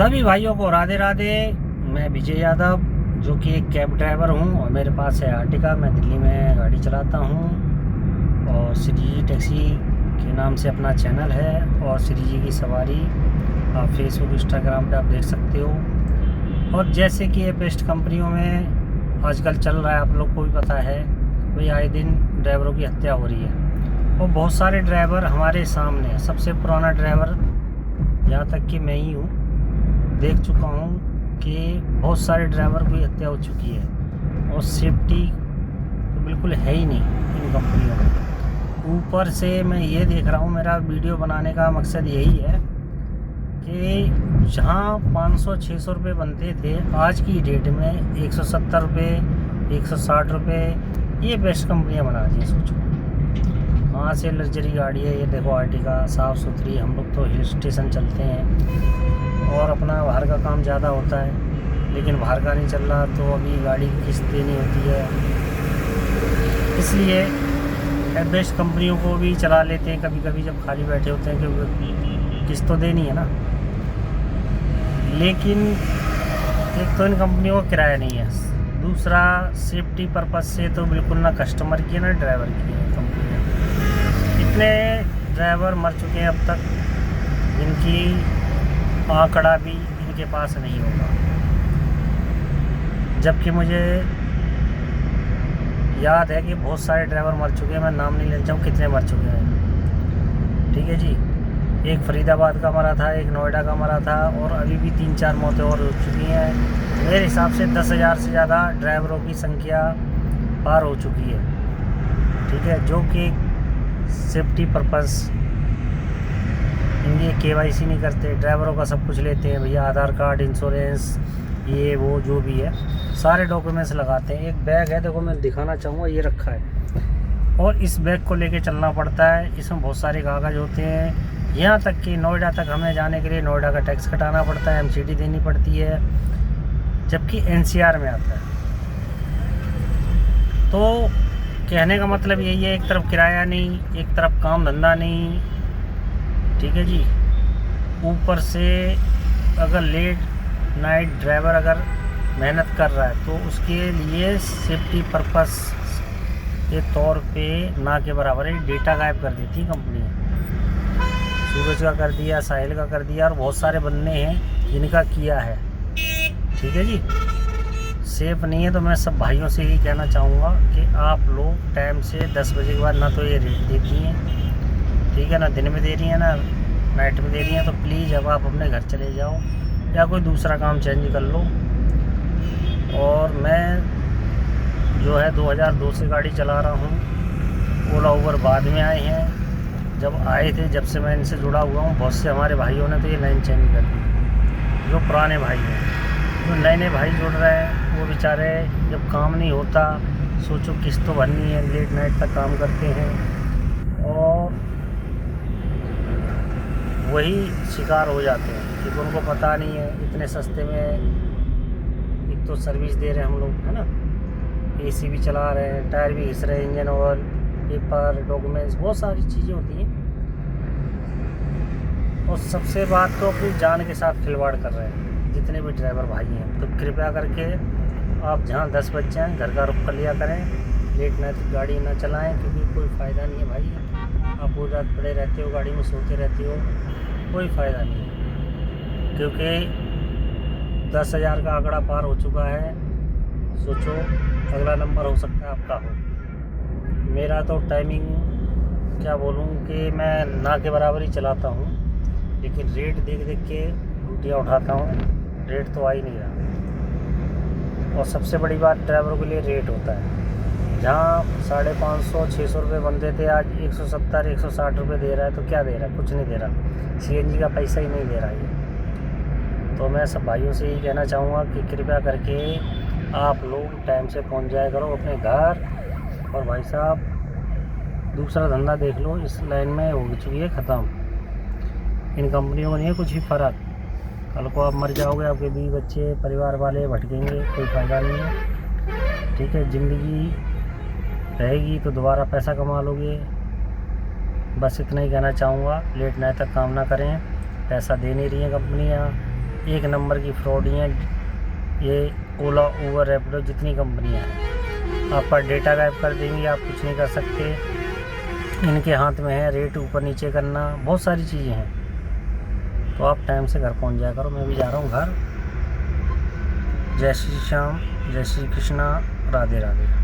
सभी भाइयों को राधे राधे। मैं विजय यादव जो कि एक कैब ड्राइवर हूं और मेरे पास है आर्टिका। मैं दिल्ली में गाड़ी चलाता हूं और श्री जी टैक्सी के नाम से अपना चैनल है और श्री जी की सवारी आप फेसबुक इंस्टाग्राम पे आप देख सकते हो। और जैसे कि ये बेस्ट कंपनियों में आजकल चल रहा है, आप लोग को भी पता है, वही आए दिन ड्राइवरों की हत्या हो रही है और बहुत सारे ड्राइवर हमारे सामने हैं। सबसे पुराना ड्राइवर यहाँ तक कि मैं ही हूँ, देख चुका हूँ कि बहुत सारे ड्राइवर की हत्या हो चुकी है और सेफ्टी तो बिल्कुल है ही नहीं इन कंपनियों में। ऊपर से मैं ये देख रहा हूँ, मेरा वीडियो बनाने का मकसद यही है कि जहाँ 500-600 रुपये बनते थे, आज की डेट में 170 रुपये, 160 रुपये ये बेस्ट कंपनियाँ बना दी हैं। सोचो कहाँ से लग्जरी गाड़ी है ये। देखो आर्टिका साफ़ सुथरी। हम लोग तो हिल स्टेशन चलते हैं और अपना बाहर का काम ज़्यादा होता है, लेकिन बाहर का नहीं चल रहा तो अभी गाड़ी की किस्त देनी होती है, इसलिए बेस्ट कंपनियों को भी चला लेते हैं कभी कभी जब खाली बैठे होते हैं, क्योंकि किस्त तो देनी है ना। लेकिन एक तो इन कंपनियों का किराया नहीं है, दूसरा सेफ्टी पर्पज़ से तो बिल्कुल ना कस्टमर की है ना ड्राइवर की है कंपनी। इतने ड्राइवर मर चुके हैं अब तक, जिनकी आंकड़ा भी इनके पास नहीं होगा। जबकि मुझे याद है कि बहुत सारे ड्राइवर मर चुके हैं, मैं नाम नहीं लेना चाहूँ कितने मर चुके हैं। ठीक है जी, एक फरीदाबाद का मरा था, एक नोएडा का मरा था और अभी भी 3-4 मौतें और हो चुकी हैं। मेरे हिसाब से 10,000 से ज़्यादा ड्राइवरों की संख्या पार हो चुकी है। ठीक है, जो कि सेफ्टी पर्पज़ इनकी KYC नहीं करते, ड्राइवरों का सब कुछ लेते हैं भैया, आधार कार्ड, इंश्योरेंस, ये वो जो भी है सारे डॉक्यूमेंट्स लगाते हैं। एक बैग है, देखो मैं दिखाना चाहूँगा, ये रखा है और इस बैग को लेके चलना पड़ता है। इसमें बहुत सारे कागज़ होते हैं, यहाँ तक कि नोएडा तक हमें जाने के लिए नोएडा का टैक्स कटाना पड़ता है, MCD देनी पड़ती है, जबकि NCR में आता है। तो कहने का मतलब यही है, एक तरफ किराया नहीं, एक तरफ काम धंधा नहीं। ठीक है जी, ऊपर से अगर लेट नाइट ड्राइवर अगर मेहनत कर रहा है तो उसके लिए सेफ्टी पर्पस के तौर पे ना के बराबर है डेटा गायब कर देती है कंपनी। सूरज का कर दिया, साहिल का कर दिया और बहुत सारे बंदे हैं जिनका किया है। ठीक है जी, सेफ़ नहीं है। तो मैं सब भाइयों से ही कहना चाहूँगा कि आप लोग टाइम से 10 बजे के बाद ना तो ये रेट देती हैं, ठीक है ना, दिन में दे रही हैं ना नाइट में दे रही हैं, तो प्लीज़ अब आप अपने घर चले जाओ या कोई दूसरा काम चेंज कर लो। और मैं जो है 2002 से गाड़ी चला रहा हूँ। ओला उबर बाद में आए हैं, जब आए थे, जब से मैं इनसे जुड़ा हुआ हूँ, बहुत से हमारे भाइयों ने तो ये लाइन चेंज कर दी। जो पुराने भाई हैं, जो नए नए भाई जुड़ रहे हैं, वो बेचारे जब काम नहीं होता, सोचो किस्त तो भरनी है, लेट नाइट तक काम करते हैं और वही शिकार हो जाते हैं क्योंकि उनको पता नहीं है इतने सस्ते में एक तो सर्विस दे रहे हैं हम लोग, है ना, AC भी चला रहे हैं, टायर भी घिस रहे हैं, इंजन ऑयल, पेपर, डॉक्यूमेंट्स, बहुत सारी चीज़ें होती हैं। और सबसे बात तो अपनी जान के साथ खिलवाड़ कर रहे हैं जितने भी ड्राइवर भाई हैं। तो कृपया करके आप जहाँ 10 बज जाएँ घर का रुख कर लिया करें, लेट नाइट गाड़ी ना चलाएं, क्योंकि कोई फ़ायदा नहीं है भाई। आप पूरी रात पड़े रहते हो, गाड़ी में सोते रहते हो, कोई फ़ायदा नहीं है, क्योंकि 10,000 का आंकड़ा पार हो चुका है। सोचो अगला नंबर हो सकता है आपका हो। मेरा तो टाइमिंग क्या बोलूँ कि मैं ना के बराबर ही चलाता हूँ, लेकिन रेट देख देख के ड्यूटियाँ उठाता हूँ, रेट तो आ ही नहीं रहा। और सबसे बड़ी बात, ड्राइवरों के लिए रेट होता है। जहाँ 550-600 रुपये बनते थे, आज 170-160 रुपये दे रहा है। तो क्या दे रहा है? कुछ नहीं दे रहा। CNG का पैसा ही नहीं दे रहा है। तो मैं सब भाइयों से ही कहना चाहूँगा कि कृपया करके आप लोग टाइम से पहुँच जाया करो अपने घर। और भाई साहब दूसरा धंधा देख लो, इस लाइन में हो चुकी है ख़त्म। इन कंपनियों को नहीं है कुछ भी फ़र्क। कल को आप मर जाओगे, आपके बीवी बच्चे परिवार वाले भटकेंगे, कोई फ़ायदा नहीं है। ठीक है, ज़िंदगी रहेगी तो दोबारा पैसा कमा लोगे। बस इतना ही कहना चाहूँगा। लेट नाइट तक काम ना करें, पैसा दे नहीं रही हैं कंपनियाँ, एक नंबर की फ्रॉडी हैं ये ओला, उबर, रैपिडो, जितनी कंपनियां हैं। आपका डेटा गायब कर देंगी, आप कुछ नहीं कर सकते। इनके हाथ में है रेट ऊपर नीचे करना, बहुत सारी चीज़ें हैं। तो आप टाइम से घर पहुंच जाया करो। मैं भी जा रहा हूँ घर। जय श्री श्याम, जय श्री कृष्णा, राधे राधे।